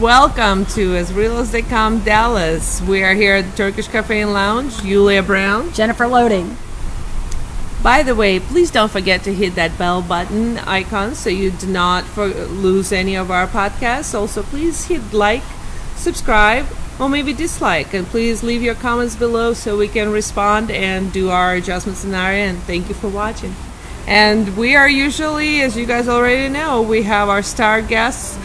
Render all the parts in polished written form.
welcome to As Real as They Come Dallas. We are here at the Turkish Cafe and Lounge. Julia Brown. Jennifer Loading. By the way, please don't forget to hit that bell button icon so you do not lose any of our podcasts. Also, please hit like, subscribe, or maybe dislike. And please leave your comments below so we can respond and do our adjustments in our end. Thank you for watching. And we are usually, as you guys already know, we have our star guests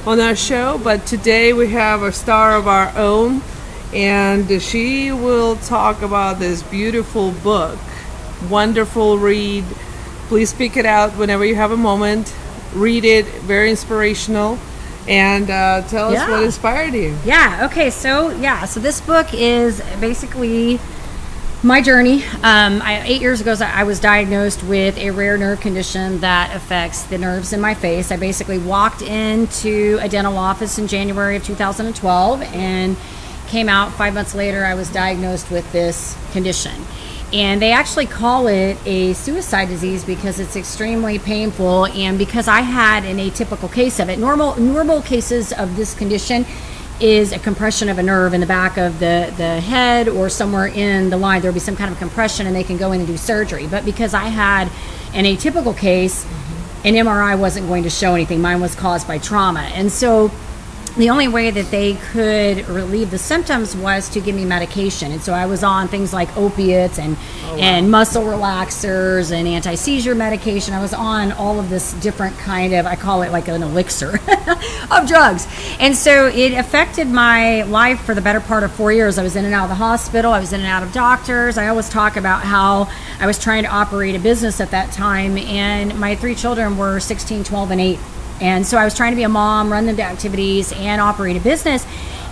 on our show, but today we have a star of our own, and she will talk about this beautiful book. Wonderful read. Please pick it out whenever you have a moment. Read it. Very inspirational. And tell us what inspired you. Okay. So this book is basically my journey. 8 years ago, I was diagnosed with a rare nerve condition that affects the nerves in my face. I basically walked into a dental office in January of 2012 and came out 5 months later. I was diagnosed with this condition. And they actually call it a suicide disease because it's extremely painful, and because I had an atypical case of it. Normal cases of this condition is a compression of a nerve in the back of the head or somewhere in the line. There'll be some kind of compression and they can go in and do surgery. But because I had an atypical case, an MRI wasn't going to show anything. Mine was caused by trauma. And so the only way that they could relieve the symptoms was to give me medication. And so I was on things like opiates and muscle relaxers and anti-seizure medication. I was on all of this different kind of, I call it like an elixir of drugs. And so it affected my life for the better part of 4 years. I was in and out of the hospital. I was in and out of doctors. I always talk about how I was trying to operate a business at that time, and my 3 children were 16, 12, and 8. And so I was trying to be a mom, run them to activities, and operate a business.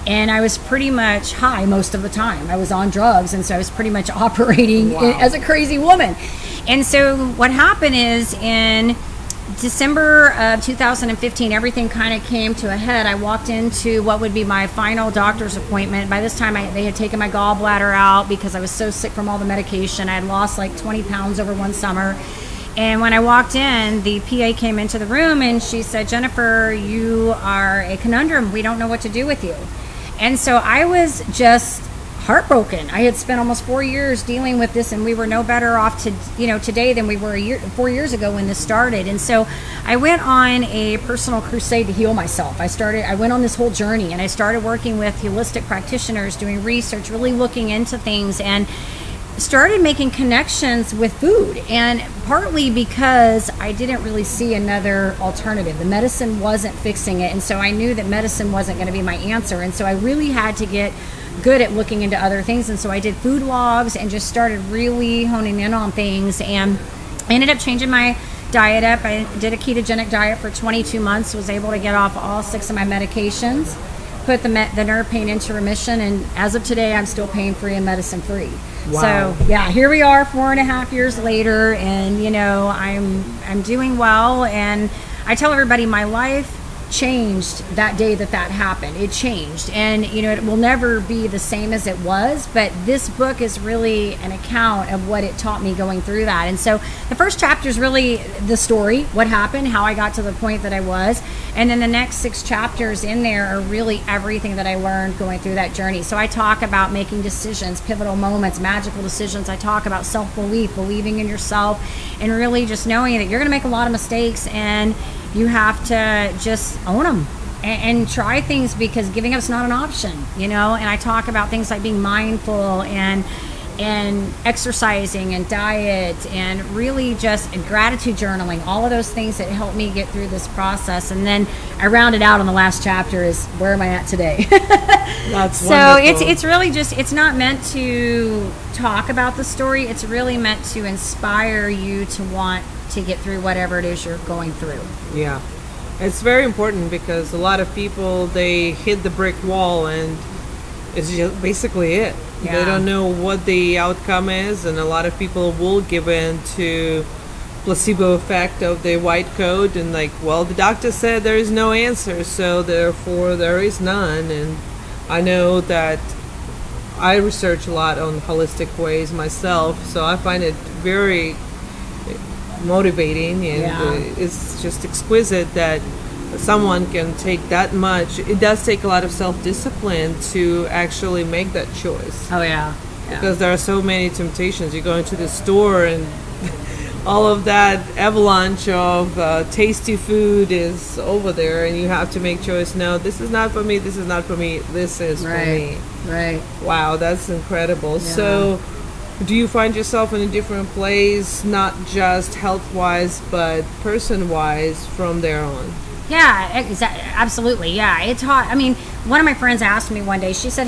And I was pretty much high most of the time. I was on drugs, and so I was pretty much operating as a crazy woman. And so what happened is in December of 2015, everything kind of came to a head. I walked into what would be my final doctor's appointment. By this time, they had taken my gallbladder out because I was so sick from all the medication. I had lost like 20 pounds over one summer. And when I walked in, the PA came into the room and she said, "Jennifer, you are a conundrum. We don't know what to do with you." And so I was just heartbroken. I had spent almost 4 years dealing with this, and we were no better off today than we were 4 years ago when this started. And so I went on a personal crusade to heal myself. I went on this whole journey, and I started working with holistic practitioners, doing research, really looking into things, and started making connections with food. And partly because I didn't really see another alternative. The medicine wasn't fixing it, and so I knew that medicine wasn't going to be my answer. And so I really had to get good at looking into other things. And so I did food logs and just started really honing in on things, and I ended up changing my diet up. I did a ketogenic diet for 22 months, was able to get off all 6 of my medications, put the nerve pain into remission, and as of today, I'm still pain-free and medicine-free. Wow. So here we are 4.5 years later, and I'm doing well. And I tell everybody my life changed that day that happened. It changed, and it will never be the same as it was, but this book is really an account of what it taught me going through that. And so the first chapter is really the story, what happened, how I got to the point that I was, and then the next 6 chapters in there are really everything that I learned going through that journey. So I talk about making decisions, pivotal moments, magical decisions. I talk about self-belief, believing in yourself, and really just knowing that you're going to make a lot of mistakes, and you have to just own them and try things, because giving up is not an option, And I talk about things like being mindful and exercising and diet and really just gratitude journaling, all of those things that helped me get through this process. And then I rounded out on the last chapter is where am I at today? That's so wonderful. it's really just, it's not meant to talk about the story. It's really meant to inspire you to want to get through whatever it is you're going through. Yeah. It's very important because a lot of people, they hit the brick wall and it's just basically it. Yeah. They don't know what the outcome is, and a lot of people will give in to placebo effect of the white coat and the doctor said there is no answer, so therefore there is none. And I know that I research a lot on holistic ways myself, so I find it very motivating, and it's just exquisite that someone can take that much. It does take a lot of self-discipline to actually make that choice. Oh yeah. Because there are so many temptations. You go into the store and all of that avalanche of tasty food is over there, and you have to make choice. No, this is not for me. This is not for me. This is for me. Right. Wow, that's incredible. So, do you find yourself in a different place, not just health-wise, but person-wise from there on? Yeah, absolutely. Yeah, it taught. I mean, one of my friends asked me one day. She said,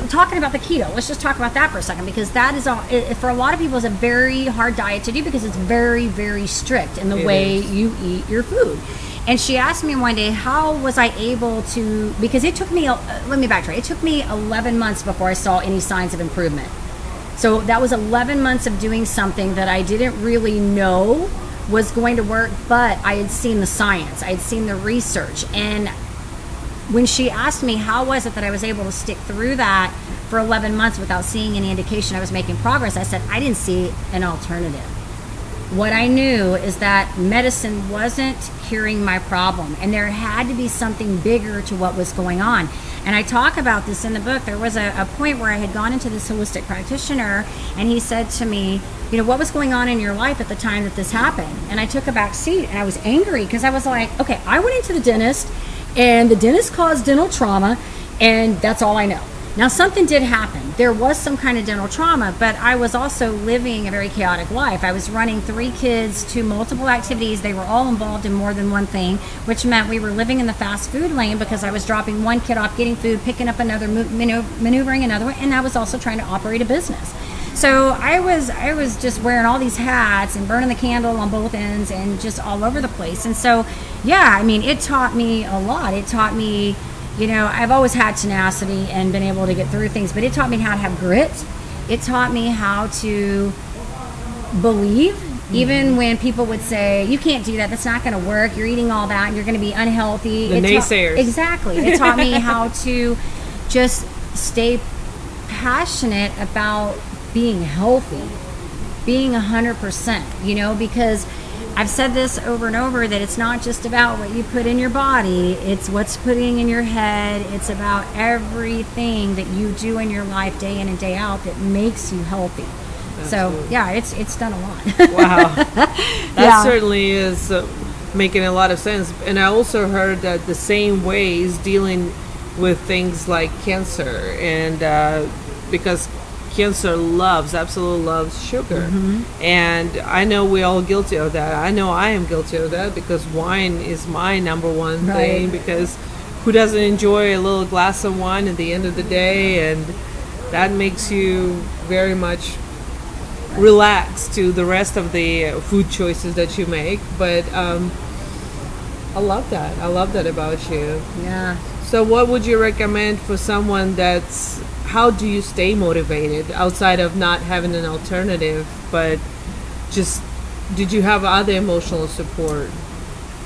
talking about the keto, let's just talk about that for a second, because that is for a lot of people is a very hard diet to do, because it's very, very strict in the way you eat your food. And she asked me one day, how was I able to, because it took me, let me backtrack, it took me 11 months before I saw any signs of improvement. So that was 11 months of doing something that I didn't really know was going to work, but I had seen the science, I had seen the research. And when she asked me how was it that I was able to stick through that for 11 months without seeing any indication I was making progress, I said, I didn't see an alternative. What I knew is that medicine wasn't curing my problem, and there had to be something bigger to what was going on. And I talk about this in the book. There was a point where I had gone into this holistic practitioner, and he said to me, what was going on in your life at the time that this happened? And I took a back seat, and I was angry, because I was like, okay, I went into the dentist, and the dentist caused dental trauma, and that's all I know. Now, something did happen. There was some kind of dental trauma, but I was also living a very chaotic life. I was running 3 kids to multiple activities. They were all involved in more than one thing, which meant we were living in the fast food lane, because I was dropping one kid off, getting food, picking up another, maneuvering another one, and I was also trying to operate a business. So I was just wearing all these hats and burning the candle on both ends and just all over the place. And so, yeah, I mean, it taught me a lot. It taught me, I've always had tenacity and been able to get through things, but it taught me how to have grit. It taught me how to believe, even when people would say, you can't do that, that's not going to work, you're eating all that, and you're going to be unhealthy. The naysayers. Exactly. It taught me how to just stay passionate about being healthy, being 100%, because I've said this over and over, that it's not just about what you put in your body, it's what's putting in your head. It's about everything that you do in your life day in and day out that makes you healthy. Absolutely. So yeah, it's done a lot. Wow. That certainly is making a lot of sense. And I also heard that the same way is dealing with things like cancer, and because cancer absolutely loves sugar. And I know we're all guilty of that. I know I am guilty of that, because wine is my number one thing, because who doesn't enjoy a little glass of wine at the end of the day? And that makes you very much relaxed to the rest of the food choices that you make. But I love that about you. Yeah. So what would you recommend for someone how do you stay motivated outside of not having an alternative, but just, did you have other emotional support?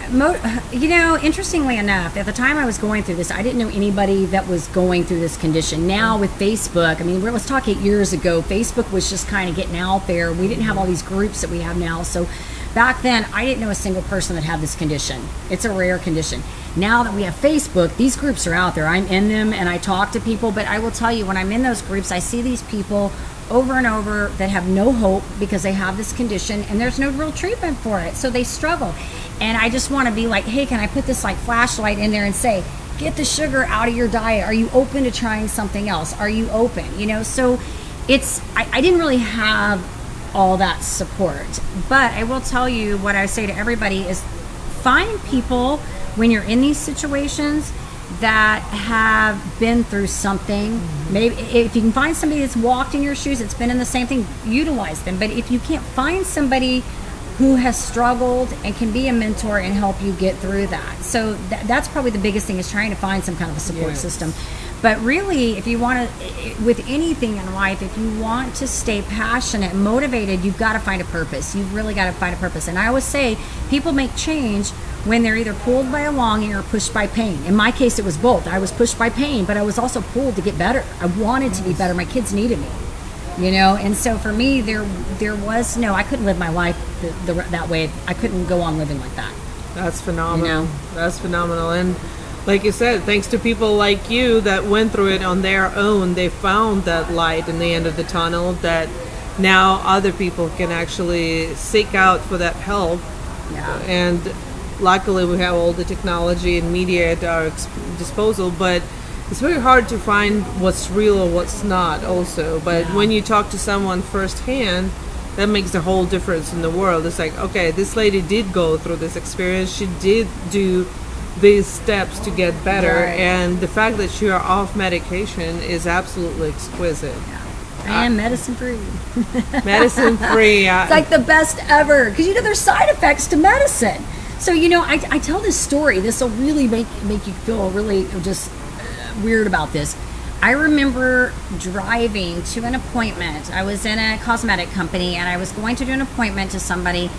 Interestingly enough, at the time I was going through this, I didn't know anybody that was going through this condition. Now with Facebook, I mean, let's talk 8 years ago, Facebook was just kind of getting out there. We didn't have all these groups that we have now. So back then, I didn't know a single person that had this condition. It's a rare condition. Now that we have Facebook, these groups are out there. I'm in them and I talk to people, but I will tell you, when I'm in those groups, I see these people over and over that have no hope because they have this condition and there's no real treatment for it. So they struggle. And I just want to be like, hey, can I put this like flashlight in there and say, get the sugar out of your diet. Are you open to trying something else? Are you open? So I didn't really have all that support. But I will tell you, what I say to everybody is, find people when you're in these situations that have been through something. Maybe if you can find somebody that's walked in your shoes, that's been in the same thing, utilize them. But if you can't find somebody who has struggled and can be a mentor and help you get through that. So that's probably the biggest thing, is trying to find some kind of a support system. But really, if you want to, with anything in life, if you want to stay passionate, motivated, you've got to find a purpose. You've really got to find a purpose. And I always say, people make change when they're either pulled by a longing or pushed by pain. In my case, it was both. I was pushed by pain, but I was also pulled to get better. I wanted to be better. My kids needed me, And so for me, there was I couldn't live my life that way. I couldn't go on living like that. That's phenomenal. You know? That's phenomenal. And like you said, thanks to people like you that went through it on their own, they found that light in the end of the tunnel that now other people can actually seek out for that help. Yeah. And luckily we have all the technology and media at our disposal, but it's very hard to find what's real or what's not also. But when you talk to someone firsthand, that makes a whole difference in the world. It's like, okay, this lady did go through this experience. She did do these steps to get better. Right. And the fact that you are off medication is absolutely exquisite. I am medicine free. Medicine free. It's like the best ever. Because, you know, there's side effects to medicine. So, you know, I tell this story. This will really make you feel really just weird about this. I remember driving to an appointment. I was in a cosmetic company and I was going to do an appointment to somebody.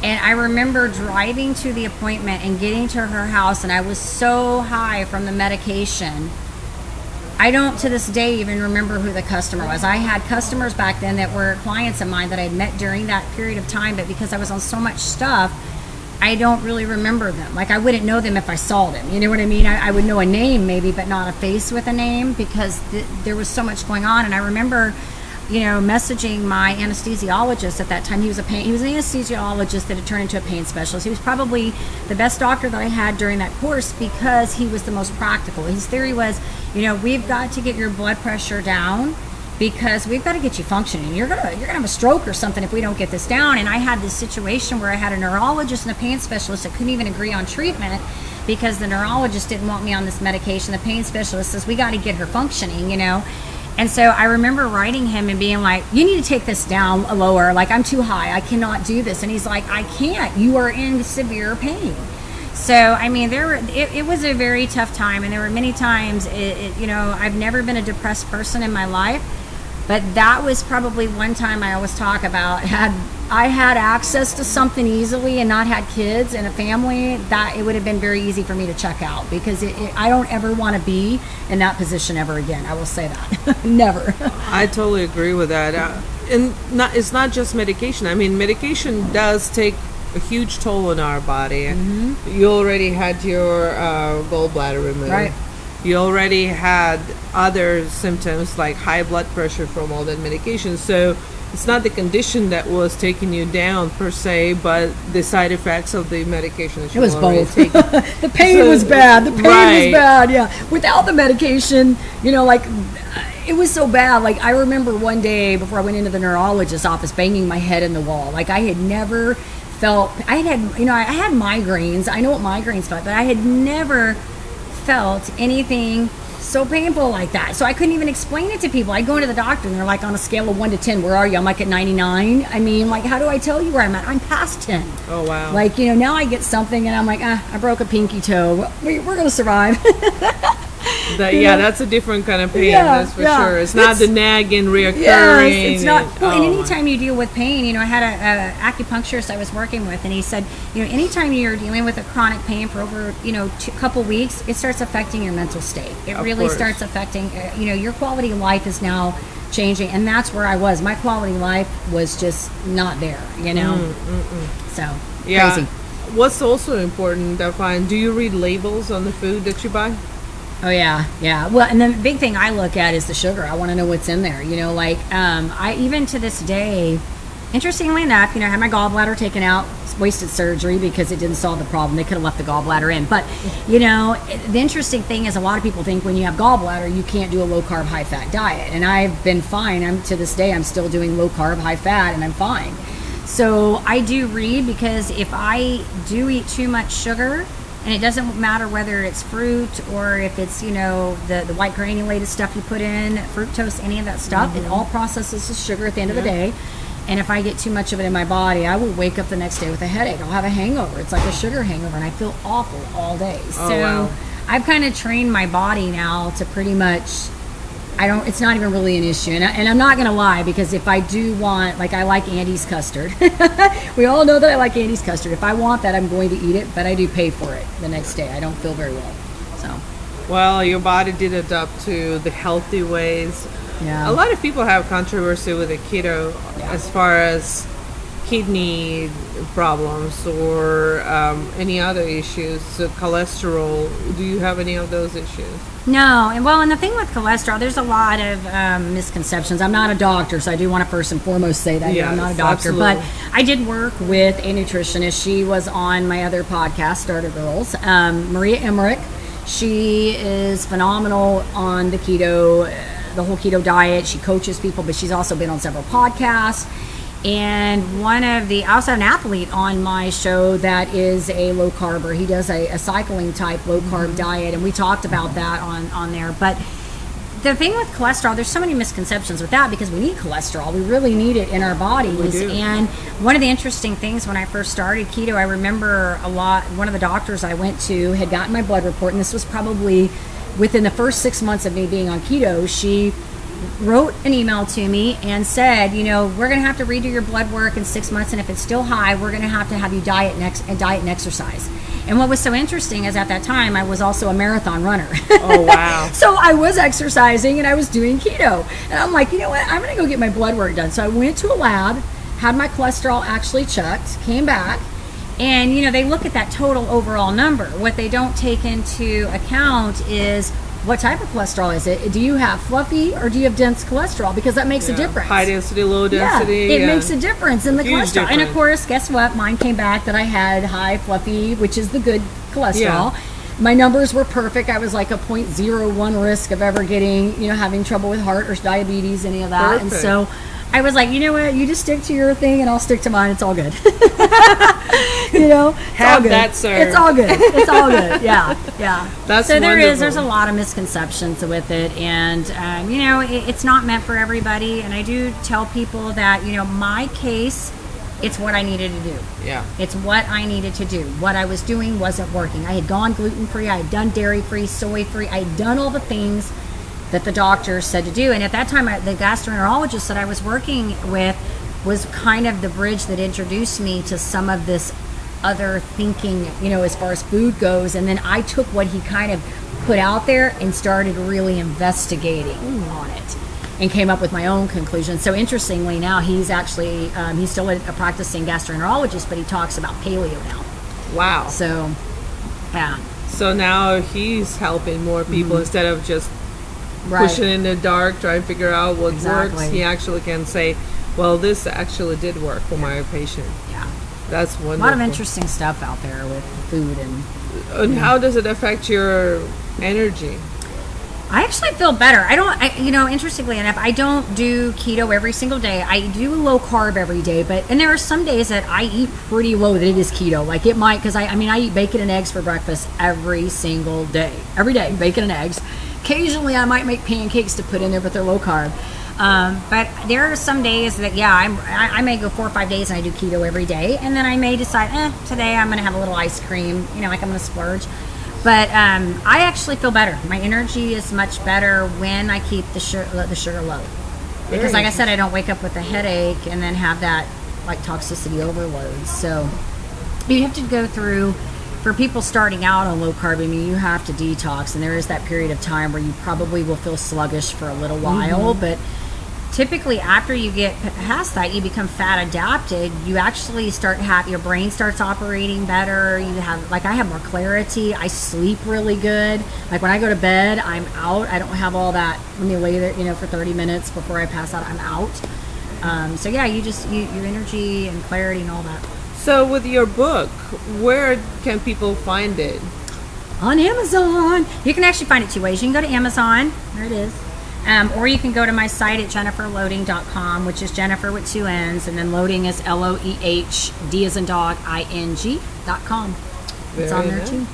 And I remember driving to the appointment and getting to her house, and I was so high from the medication. I don't to this day even remember who the customer was. I had customers back then that were clients of mine that I'd met during that period of time, but because I was on so much stuff, I don't really remember them. Like, I wouldn't know them if I saw them. You know what I mean? I would know a name maybe, but not a face with a name, because there was so much going on. And I remember, you know, messaging my anesthesiologist at that time. He was an anesthesiologist that had turned into a pain specialist. He was probably the best doctor that I had during that course because he was the most practical. His theory was, you know, we've got to get your blood pressure down because we've got to get you functioning. You're gonna have a stroke or something if we don't get this down. And I had this situation where I had a neurologist and a pain specialist that couldn't even agree on treatment because the neurologist didn't want me on this medication. The pain specialist says, we got to get her functioning, you know. And so I remember writing him and being like, you need to take this down lower. Like, I'm too high. I cannot do this. And he's like, I can't. You are in severe pain. So, I mean, it was a very tough time. And there were many times, you know, I've never been a depressed person in my life. But that was probably one time I always talk about, had I had access to something easily and not had kids and a family, that it would have been very easy for me to check out, because I don't ever want to be in that position ever again. I will say that. Never. I totally agree with that. And it's not just medication. I mean, medication does take a huge toll on our body. Mm-hmm. You already had your gallbladder removed. Right. You already had other symptoms like high blood pressure from all that medication. So it's not the condition that was taking you down per se, but the side effects of the medication that you It was both. The pain So, was bad. The pain right. was bad, yeah. Without the medication, you know, like, it was so bad. Like, I remember one day before I went into the neurologist's office banging my head in the wall. Like, I had never felt, I had migraines. I know what migraines felt, but I had never felt anything so painful like that. So I couldn't even explain it to people. I go into the doctor and they're like, on a scale of 1 to 10, where are you? I'm like at 99. I mean, like, how do I tell you where I'm at? I'm past 10. Oh, wow. Like, you know, now I get something and I'm like, I broke a pinky toe. We're going to survive. That's a different kind of pain, Yeah, that's for yeah. sure. It's not the nagging, reoccurring. Yes, it's not. Well, and my. anytime you deal with pain, you know, I had a acupuncturist I was working with, and he said, you know, anytime you're dealing with a chronic pain for over, you know, couple weeks, it starts affecting your mental state. It Of really course. starts affecting, you know, your quality of life is now changing, and that's where I was. My quality of life was just not there, you know. So Yeah. crazy. What's also important, I find, do you read labels on the food that you buy? Oh yeah. Well, and the big thing I look at is the sugar. I want to know what's in there. You know, like I even to this day, interestingly enough, you know, I had my gallbladder taken out, wasted surgery because it didn't solve the problem. They could have left the gallbladder in. But you know, the interesting thing is, a lot of people think when you have gallbladder, you can't do a low carb, high fat diet. And I've been fine. To this day, I'm still doing low carb, high fat, and I'm fine. So I do read, because if I do eat too much sugar, and it doesn't matter whether it's fruit or if it's, you know, the white granulated stuff you put in, fructose, any of that stuff, it all processes as sugar at the end of the day. And if I get too much of it in my body, I will wake up the next day with a headache. I'll have a hangover. It's like a sugar hangover, and I feel awful all day. So wow. I've kind of trained my body now to pretty much, it's not even really an issue. And I'm not going to lie, because if I do want, like, I like Andy's custard. We all know that I like Andy's custard. If I want that, I'm going to eat it, but I do pay for it the next day. I don't feel very well. So, Well, your body did adapt to the healthy ways. yeah. A lot of people have controversy with the keto as far as kidney problems or any other issues, cholesterol. Do you have any of those issues? No, and the thing with cholesterol, there's a lot of misconceptions. I'm not a doctor, so I do want to first and foremost say that I'm not a doctor. Absolutely. But I did work with a nutritionist. She was on my other podcast, Starter Girls, Maria Emmerich. She is phenomenal on the keto, the whole keto diet. She coaches people, but she's also been on several podcasts. And I also have an athlete on my show that is a low carber. He does a cycling type low carb diet, and we talked about that on there. But the thing with cholesterol, there's so many misconceptions with that because we need cholesterol. We really need it in our bodies. We do. And one of the interesting things when I first started keto, I remember one of the doctors I went to had gotten my blood report, and this was probably within the first 6 months of me being on keto. She wrote an email to me and said, we're going to have to redo your blood work in 6 months, and if it's still high, we're going to have you diet and exercise. And what was so interesting is at that time, I was also a marathon runner. Oh, wow. So I was exercising and I was doing keto. And I'm like, you know what? I'm going to go get my blood work done. So I went to a lab, had my cholesterol actually checked, came back, and, they look at that total overall number. What they don't take into account is what type of cholesterol is it? Do you have fluffy or do you have dense cholesterol? Because that makes a difference. High density, low density. It makes a difference in the Huge cholesterol. And of difference. course, guess what? Mine came back that I had high fluffy, which is the good cholesterol. Yeah. My numbers were perfect. I was like a 0.01 risk of ever getting, having trouble with heart or diabetes, any of that. Perfect. And so I was like, you know what? You just stick to your thing and I'll stick to mine. It's all good. It's Have all good. that, sir. It's all good. It's all good. Yeah. That's so wonderful. there's a lot of misconceptions with it, and it's not meant for everybody. And I do tell people that my case, it's what I needed to do. Yeah. It's what I needed to do. What I was doing wasn't working. I had gone gluten-free, I had done dairy-free, soy-free, I had done all the things that the doctor said to do. And at that time, the gastroenterologist that I was working with was kind of the bridge that introduced me to some of this other thinking, as far as food goes. And then I took what he kind of put out there and started really investigating on it and came up with my own conclusions. So interestingly, now he's actually, he's still a practicing gastroenterologist, but he talks about paleo now. Wow. So, yeah. So now he's helping more people instead of just pushing in the dark, trying to figure out what works. He actually can say, well, this actually did work for my patient. Yeah. That's wonderful. A lot of interesting stuff out there with food. And how does it affect your energy? I actually feel better. Interestingly enough, I don't do keto every single day. I do low carb every day, and there are some days that I eat pretty low that it is keto. Like it might, because I eat bacon and eggs for breakfast every single day. Every day, bacon and eggs. Occasionally, I might make pancakes to put in there, but they're low carb. But there are some days that, I may go 4 or 5 days and I do keto every day. And then I may decide, today I'm going to have a little ice cream, like I'm going to splurge. But I actually feel better. My energy is much better when I keep the sugar low. Because like I said, I don't wake up with a headache and then have that like toxicity overload. So you have to go through, for people starting out on low carb, you have to detox. And there is that period of time where you probably will feel sluggish for a little while. But typically after you get past that, you become fat adapted. You actually your brain starts operating better. You have, I have more clarity. I sleep really good. Like when I go to bed, I'm out. I don't have all that, let me lay there, for 30 minutes before I pass out, I'm out. So yeah, your energy and clarity and all that. So with your book, where can people find it? On Amazon. You can actually find it 2 ways. You can go to Amazon. There it is. Or you can go to my site at jenniferloading.com, which is Jennifer with 2 N's, and then loading is LOEHD as in dog, ING.com. It's on there too.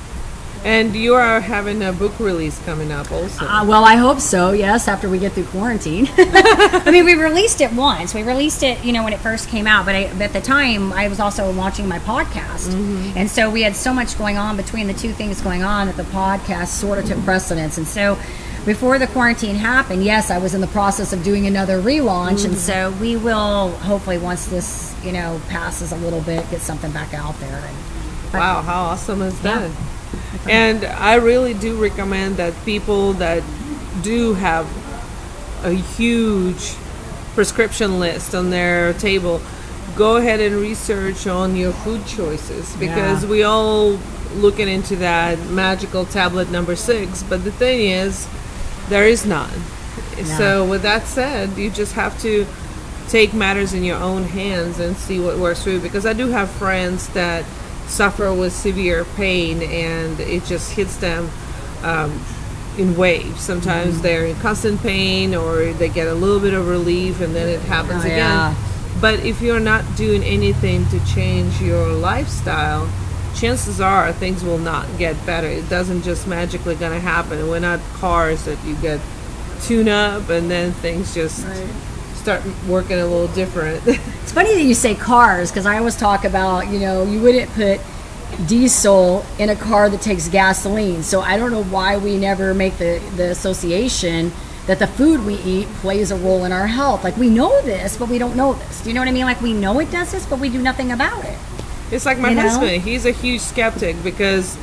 And you are having a book release coming up also. Well, I hope so, yes, after we get through quarantine. We released it once. We released it, when it first came out. But at the time, I was also launching my podcast. And so we had so much going on between the two things going on that the podcast sort of took precedence. And so before the quarantine happened, yes, I was in the process of doing another relaunch. And so we will, hopefully, once this, passes a little bit, get something back out there. Wow, how awesome is that? And I really do recommend that people that do have a huge prescription list on their table, go ahead and research on your food choices, because we all looking into that magical tablet number 6, but the thing is, there is none. So with that said, you just have to take matters in your own hands and see what works for you, because I do have friends that suffer with severe pain and it just hits them in waves. Sometimes they're in constant pain, or they get a little bit of relief and then it happens again. But if you're not doing anything to change your lifestyle, chances are things will not get better. It doesn't just magically gonna happen. We're not cars that you get tune up and then things just start working a little different. It's funny that you say cars, because I always talk about, you wouldn't put diesel in a car that takes gasoline. So I don't know why we never make the association that the food we eat plays a role in our health. Like, we know this, but we don't know this. Do you know what I mean? Like, we know it does this, but we do nothing about it. It's like my husband. He's a huge skeptic because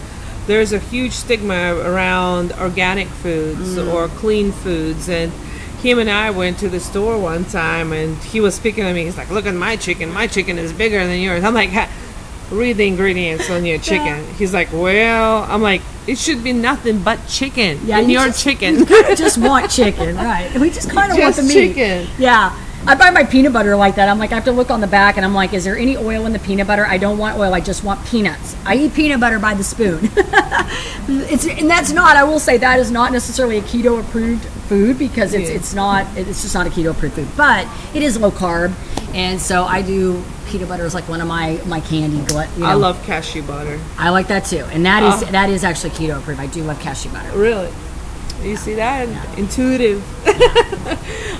there's a huge stigma around organic foods or clean foods. And him and I went to the store one time and he was speaking to me. He's like, look at my chicken. My chicken is bigger than yours. I'm like, read the ingredients on your chicken. He's like, well, I'm like, it should be nothing but chicken in your chicken. You kind of just want chicken, right? We just kind of want the meat. Chicken. Yeah. I buy my peanut butter like that. I'm like, I have to look on the back and I'm like, is there any oil in the peanut butter? I don't want oil. I just want peanuts. I eat peanut butter by the spoon. And that's not, I will say that is not necessarily a keto approved food, because it's just not a keto approved food, but it is low carb. And so I do, peanut butter is like one of my candy. I love cashew butter. I like that too. And that is actually keto approved. I do love cashew butter. Really? You see that? Yeah. Intuitive.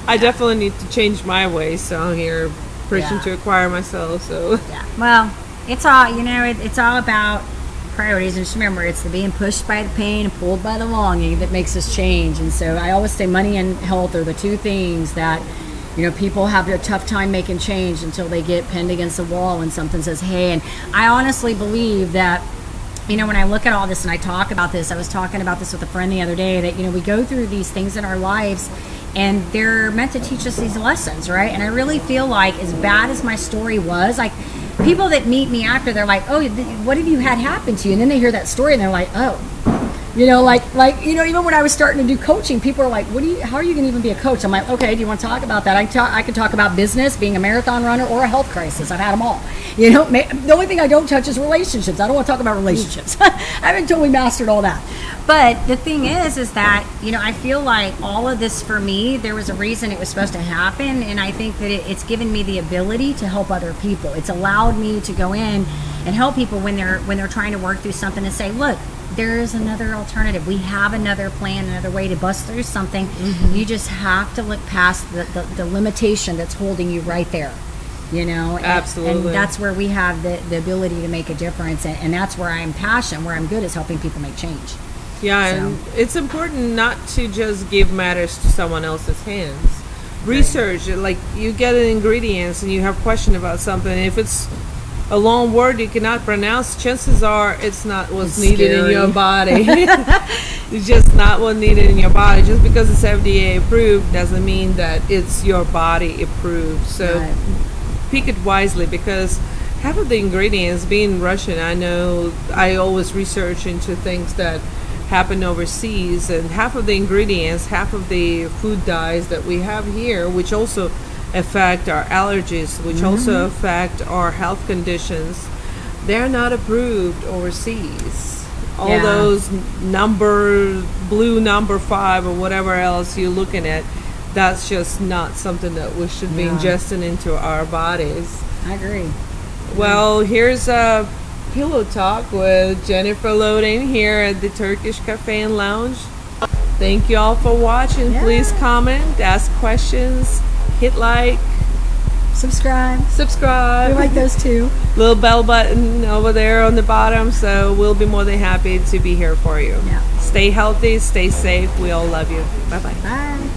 I definitely need to change my ways, so I'm here preaching to acquire myself. So well, it's all it's all about priorities, and just remember, it's the being pushed by the pain and pulled by the longing that makes us change. And so I always say money and health are the two things that people have a tough time making change until they get pinned against the wall and something says, hey. And I honestly believe that when I look at all this and I talk about this, I was talking about this with a friend the other day, that we go through these things in our lives and they're meant to teach us these lessons, right? And I really feel like, as bad as my story was, like, people that meet me after, they're like, oh, what have you had happen to you? And then they hear that story and they're like, oh, even when I was starting to do coaching, people are like, how are you going to even be a coach? I'm like, okay, do you want to talk about that? I can talk about business, being a marathon runner, or a health crisis. I've had them all. The only thing I don't touch is relationships. I don't want to talk about relationships. I haven't totally mastered all that. But the thing is that, I feel like all of this, for me, there was a reason it was supposed to happen. And I think that it's given me the ability to help other people. It's allowed me to go in and help people when they're trying to work through something, and say, look, there is another alternative. We have another plan, another way to bust through something. You just have to look past the limitation that's holding you right there. Absolutely. And that's where we have the ability to make a difference. And that's where I'm passionate, where I'm good, is helping people make change. Yeah, and it's important not to just give matters to someone else's hands. Research, like, you get an ingredients and you have a question about something. If it's a long word you cannot pronounce, chances are it's not what's needed in your body. It's just not what's needed in your body. Just because it's FDA approved doesn't mean that it's your body approved. So pick it wisely, because half of the ingredients, being Russian, I know I always research into things that happen overseas, and half of the ingredients, half of the food dyes that we have here, which also affect our allergies, which also affect our health conditions, they're not approved overseas. All those blue number 5 or whatever else you're looking at, that's just not something that we should be ingesting into our bodies. I agree. Well, here's a Pillow Talk with Jennifer Loading here at the Turkish Cafe and Lounge. Thank you all for watching. Please comment, ask questions, hit like, subscribe. We like those too. Little bell button over there on the bottom, so we'll be more than happy to be here for you. Stay healthy, stay safe. We all love you. Bye-bye. Bye.